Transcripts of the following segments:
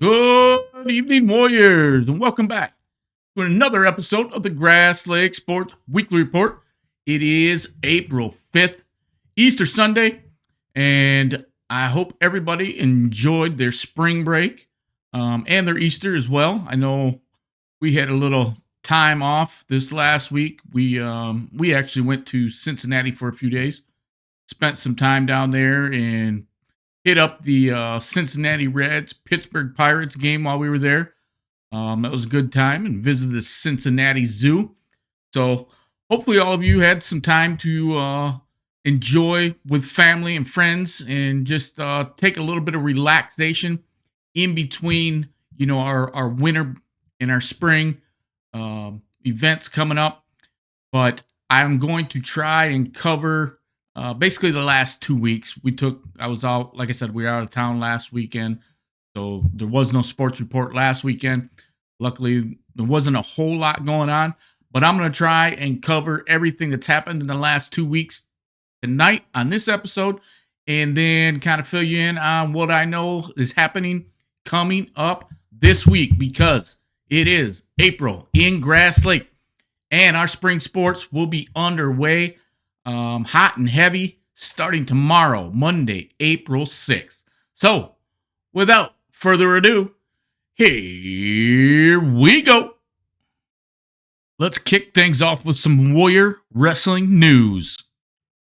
Good evening, Warriors, and welcome back to another episode of the Grass Lake Sports Weekly Report. It is April 5th, Easter Sunday, and I hope everybody enjoyed their spring break and their Easter as well. I know we had a little time off this last week. We actually went to Cincinnati for a few days, spent some time down there, and hit up the Cincinnati Reds Pittsburgh Pirates game while we were there. That was a good time, and visited the Cincinnati Zoo. So hopefully all of you had some time to enjoy with family and friends, and just take a little bit of relaxation in between, our winter and our spring events coming up. But I'm going to try and cover basically the last 2 weeks. I was out, like I said, we were out of town last weekend, so there was no sports report last weekend. Luckily, there wasn't a whole lot going on, but I'm going to try and cover everything that's happened in the last 2 weeks tonight on this episode, and then kind of fill you in on what I know is happening coming up this week, because it is April in Grass Lake, and our spring sports will be underway hot and heavy starting tomorrow, Monday, April 6th. So, without further ado, here we go. Let's kick things off with some Warrior wrestling news.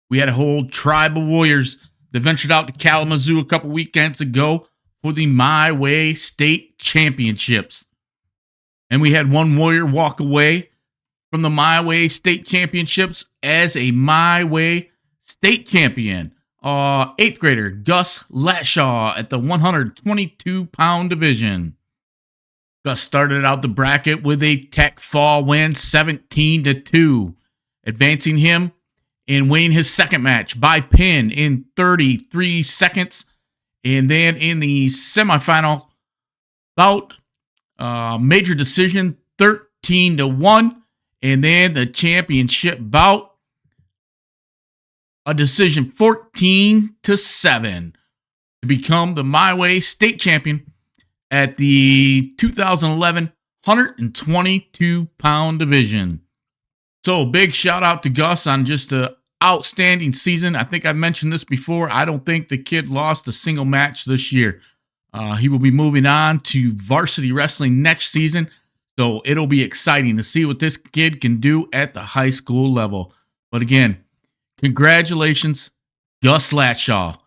We had a whole tribe of Warriors that ventured out to Kalamazoo a couple weekends ago for the My Way State Championships. And we had one Warrior walk away from the My Way State Championships as a My Way State champion. 8th grader Gus Latshaw at the 122-pound division. Gus started out the bracket with a Tech Fall win, 17-2, advancing him and winning his second match by pin in 33 seconds. And then in the semifinal bout, major decision, 13-1. And then the championship bout, a decision 14-7 to become the My Way State champion at the 2011 122-pound division. So big shout out to Gus on just an outstanding season. I think I mentioned this before. I don't think the kid lost a single match this year. He will be moving on to varsity wrestling next season. So it'll be exciting to see what this kid can do at the high school level. But again, congratulations, Gus Latshaw,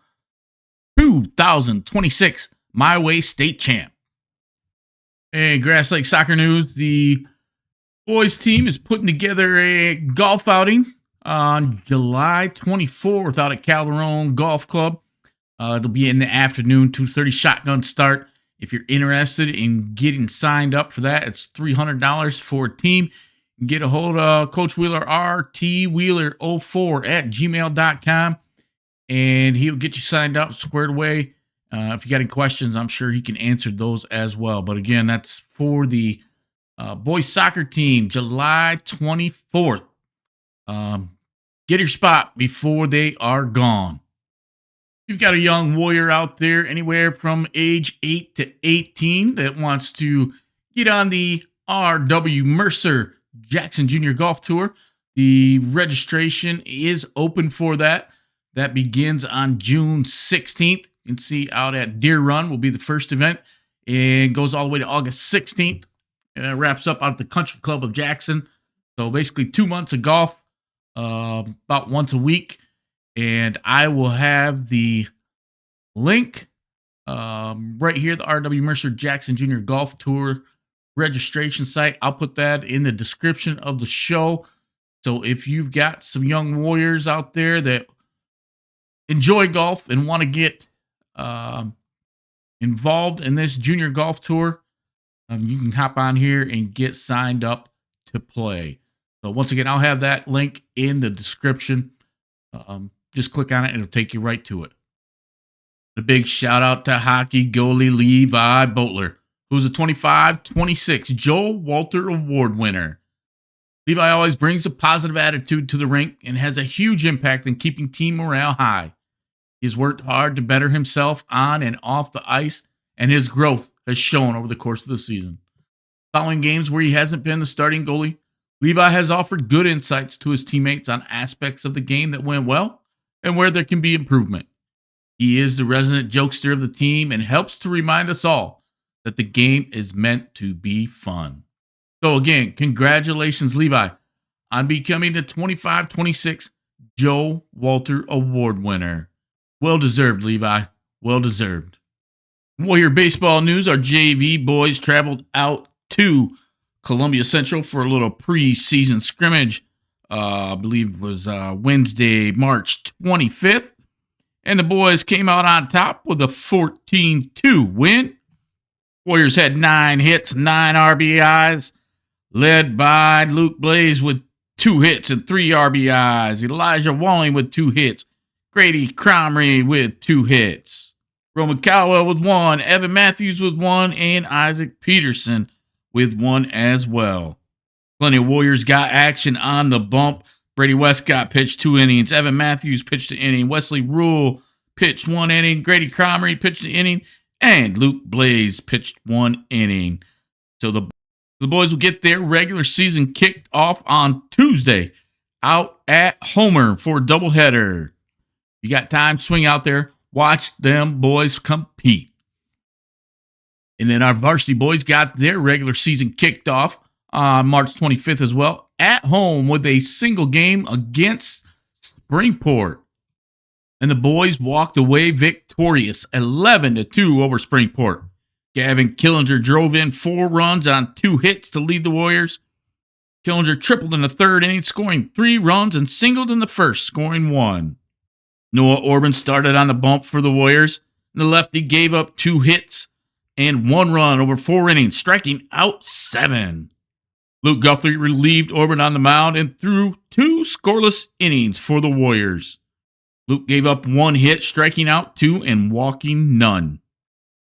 2026 My Way State champ. And Grass Lake Soccer News, the boys team is putting together a golf outing on July 24th out at Calderon Golf Club. It'll be in the afternoon, 2:30 shotgun start. If you're interested in getting signed up for that, it's $300 for a team. You can get a hold of Coach Wheeler, rtwheeler04@gmail.com, and he'll get you signed up, squared away. If you got any questions, I'm sure he can answer those as well. But again, that's for the boys soccer team, July 24th. Get your spot before they are gone. You've got a young Warrior out there anywhere from age 8 to 18 that wants to get on the R.W. Mercer Jackson Junior Golf Tour. The registration is open for that. That begins on June 16th. You can see out at Deer Run will be the first event, and goes all the way to August 16th. And it wraps up out at the Country Club of Jackson. So basically 2 months of golf, about once a week. And I will have the link right here, the R.W. Mercer Jackson Junior Golf Tour registration site. I'll put that in the description of the show. So if you've got some young Warriors out there that enjoy golf and want to get involved in this junior golf tour, you can hop on here and get signed up to play. So once again, I'll have that link in the description. Just click on it and it'll take you right to it. A big shout out to hockey goalie Levi Boatler, who's a 25-26 Joel Walter Award winner. Levi always brings a positive attitude to the rink and has a huge impact in keeping team morale high. He's worked hard to better himself on and off the ice and his growth has shown over the course of the season. Following games where he hasn't been the starting goalie, Levi has offered good insights to his teammates on aspects of the game that went well and where there can be improvement. He is the resident jokester of the team and helps to remind us all that the game is meant to be fun. So again, congratulations, Levi, on becoming the 25-26 Joe Walter Award winner. Well deserved, Levi. Well deserved. Warrior baseball news. Our JV boys traveled out to Columbia Central for a little preseason scrimmage. I believe it was Wednesday, March 25th. And the boys came out on top with a 14-2 win. Warriors had 9 hits, 9 RBIs, led by Luke Blaze with 2 hits and 3 RBIs. Elijah Walling with 2 hits. Grady Cromrie with 2 hits. Roman Caldwell with 1. Evan Matthews with 1. And Isaac Peterson with 1 as well. Plenty of Warriors got action on the bump. Brady Westcott pitched 2 innings. Evan Matthews pitched an inning. Wesley Rule pitched 1 inning. Grady Cromrie pitched an inning. And Luke Blaze pitched 1 inning. So the boys will get their regular season kicked off on Tuesday out at Homer for a doubleheader. You got time, swing out there. Watch them boys compete. And then our varsity boys got their regular season kicked off on March 25th as well at home with a single game against Springport. And the boys walked away victorious 11-2 over Springport. Gavin Killinger drove in 4 runs on 2 hits to lead the Warriors. Killinger tripled in the 3rd inning, scoring 3 runs, and singled in the 1st, scoring 1. Noah Orban started on the bump for the Warriors. The lefty gave up 2 hits and 1 run over 4 innings, striking out 7. Luke Guthrie relieved Orban on the mound and threw 2 scoreless innings for the Warriors. Luke gave up 1 hit, striking out 2 and walking none.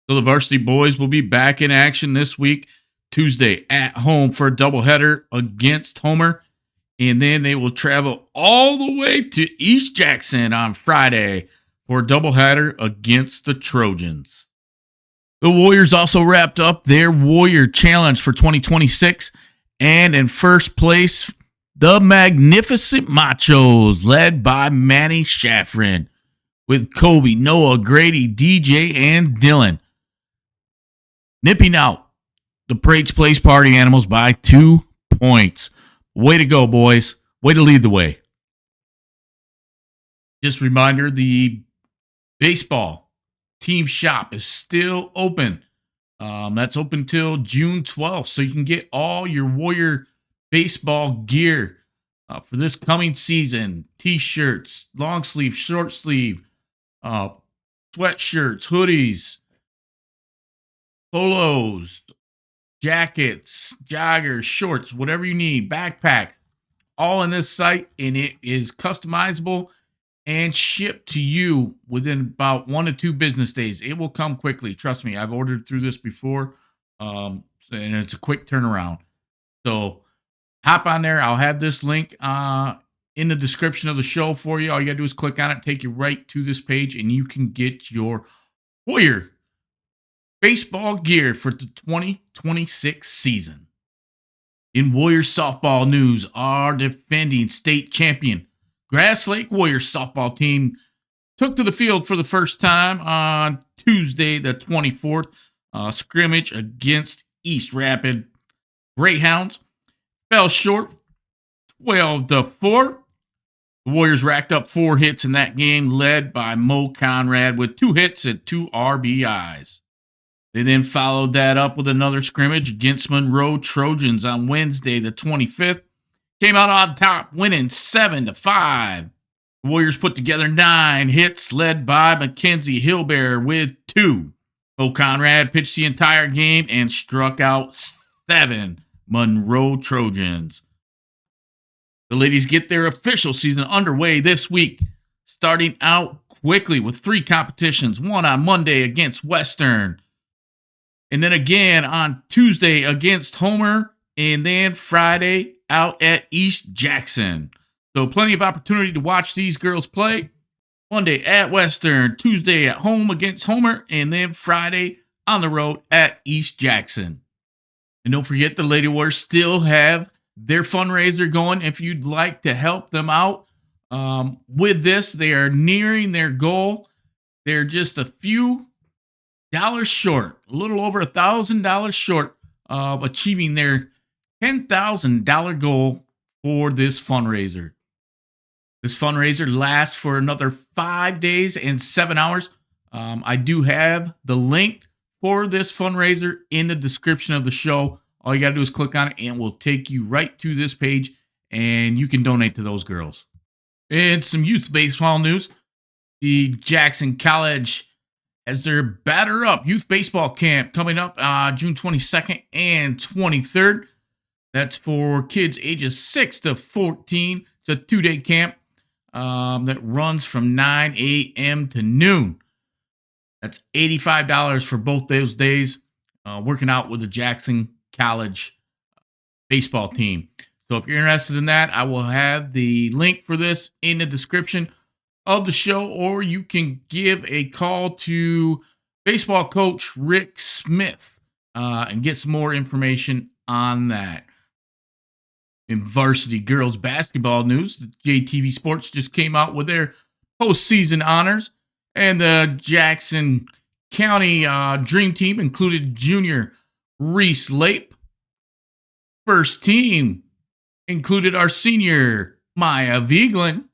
So the varsity boys will be back in action this week, Tuesday at home for a doubleheader against Homer. And then they will travel all the way to East Jackson on Friday for a doubleheader against the Trojans. The Warriors also wrapped up their Warrior Challenge for 2026. And in first place, the Magnificent Machos, led by Manny Shaffrin, with Kobe, Noah, Grady, DJ, and Dylan nipping out the Prate's Place Party Animals by 2 points. Way to go, boys. Way to lead the way. Just a reminder, the baseball team shop is still open. That's open till June 12th, so you can get all your Warrior baseball gear for this coming season. T-shirts, long sleeve, short sleeve, sweatshirts, hoodies, polos, jackets, joggers, shorts, whatever you need, backpacks, all in this site, and it is customizable and shipped to you within about 1 to 2 business days. It will come quickly. Trust me, I've ordered through this before, and it's a quick turnaround. So hop on there. I'll have this link in the description of the show for you. All you got to do is click on it, take you right to this page, and you can get your Warrior baseball gear for the 2026 season. In Warrior softball news, our defending state champion Grass Lake Warriors softball team took to the field for the first time on Tuesday, the 24th, scrimmage against East Rapid Greyhounds. Fell short, 12-4. The Warriors racked up 4 hits in that game, led by Mo Conrad with 2 hits and 2 RBIs. They then followed that up with another scrimmage against Monroe Trojans on Wednesday, the 25th. Came out on top, winning 7-5. The Warriors put together 9 hits, led by Mackenzie Hilbear with 2. Mo Conrad pitched the entire game and struck out 7 Monroe Trojans. The ladies get their official season underway this week, starting out quickly with 3 competitions, one on Monday against Western, and then again on Tuesday against Homer, and then Friday out at East Jackson. So plenty of opportunity to watch these girls play. Monday at Western, Tuesday at home against Homer, and then Friday on the road at East Jackson. And don't forget, the Lady Warriors still have their fundraiser going. If you'd like to help them out with this, they are nearing their goal. They're just a few dollars short, a little over $1,000 short of achieving their $10,000 goal for this fundraiser. This fundraiser lasts for another 5 days and 7 hours. I do have the link for this fundraiser in the description of the show. All you got to do is click on it and it will take you right to this page and you can donate to those girls. And some youth baseball news. The Jackson College has their Batter Up Youth Baseball Camp coming up June 22nd and 23rd. That's for kids ages 6 to 14. It's a 2-day camp that runs from 9 a.m. to noon. That's $85 for both those days, working out with the Jackson College baseball team. So if you're interested in that, I will have the link for this in the description of the show, or you can give a call to baseball coach Rick Smith and get some more information on that. In varsity girls basketball news, the JTV Sports just came out with their postseason honors, and the Jackson County Dream Team included junior Reese Lape. First team included our senior Maya Vigeland.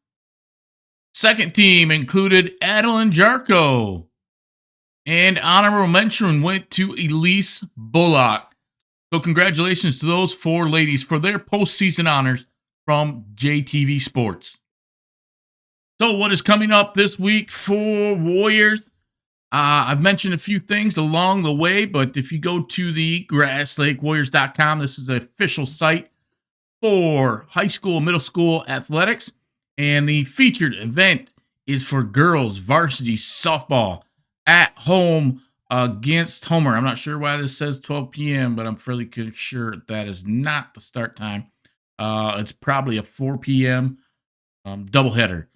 Second team included Adeline Jarko. And honorable mention went to Elise Bullock. So congratulations to those 4 ladies for their postseason honors from JTV Sports. So what is coming up this week for Warriors? I've mentioned a few things along the way, but if you go to the GrassLakeWarriors.com, this is the official site for high school, middle school athletics. And the featured event is for girls varsity softball at home against Homer. I'm not sure why this says 12 p.m., but I'm fairly sure that is not the start time. It's probably a 4 p.m. Doubleheader.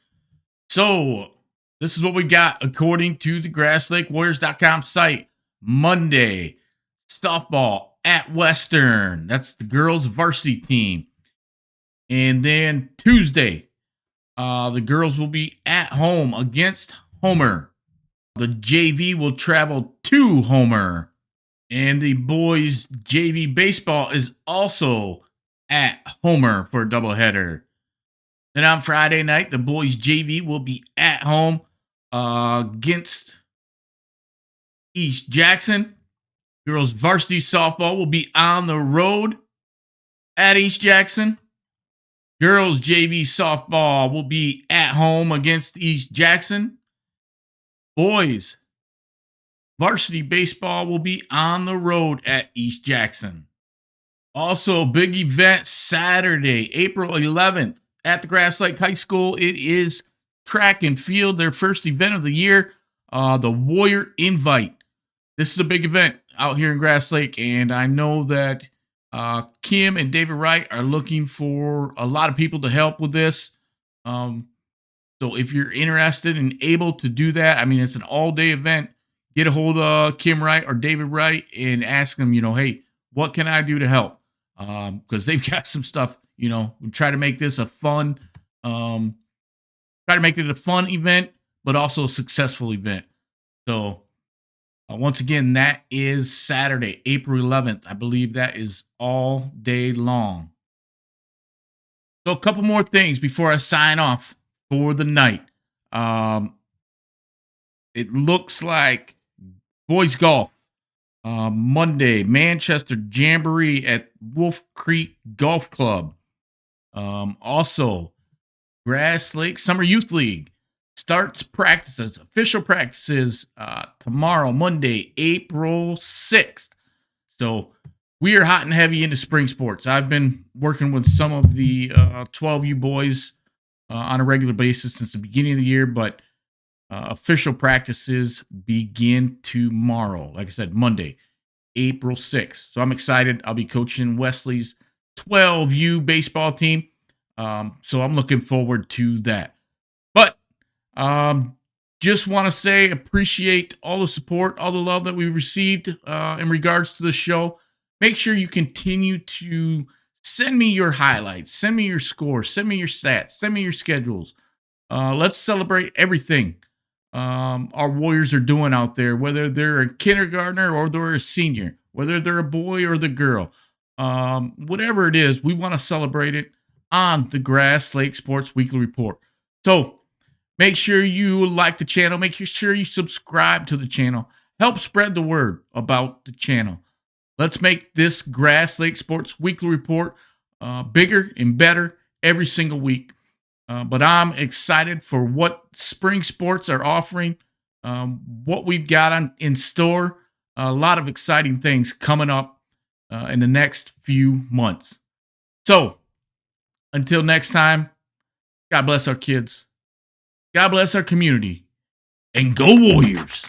So this is what we got according to the GrassLakeWarriors.com site. Monday, softball at Western. That's the girls varsity team. And then Tuesday, the girls will be at home against Homer. The JV will travel to Homer. And the boys JV baseball is also at Homer for a doubleheader. Then on Friday night, the boys JV will be at home against East Jackson. Girls varsity softball will be on the road at East Jackson. Girls JV softball will be at home against East Jackson. Boys varsity baseball will be on the road at East Jackson. Also, big event Saturday, April 11th at the Grass Lake High School. It is track and field, their first event of the year, the Warrior Invite. This is a big event out here in Grass Lake, and I know that Kim and David Wright are looking for a lot of people to help with this. So if you're interested and able to do that, I mean, it's an all-day event. Get a hold of Kim Wright or David Wright and ask them, hey, what can I do to help? Because they've got some stuff, we try to make this a fun, event, but also a successful event. So once again, that is Saturday, April 11th. I believe that is all day long. So a couple more things before I sign off for the night. It looks like boys golf. Monday, Manchester Jamboree at Wolf Creek Golf Club. Also, Grass Lake Summer Youth League starts practices, official practices, tomorrow, Monday, April 6th. So we are hot and heavy into spring sports. I've been working with some of the 12U boys on a regular basis since the beginning of the year, but official practices begin tomorrow. Like I said, Monday, April 6th. So I'm excited. I'll be coaching Wesley's 12U baseball team. So I'm looking forward to that. But Just want to say appreciate all the support, all the love that we've received in regards to the show. Make sure you continue to send me your highlights, send me your scores, send me your stats, send me your schedules. Let's celebrate everything our Warriors are doing out there, whether they're a kindergartner or they're a senior, whether they're a boy or the girl. Whatever it is, we want to celebrate it on the Grass Lake Sports Weekly Report. So make sure you like the channel. Make sure you subscribe to the channel. Help spread the word about the channel. Let's make this Grass Lake Sports Weekly Report bigger and better every single week. But I'm excited for what spring sports are offering, what we've got in store. A lot of exciting things coming up in the next few months. So until next time, God bless our kids. God bless our community. And go Warriors.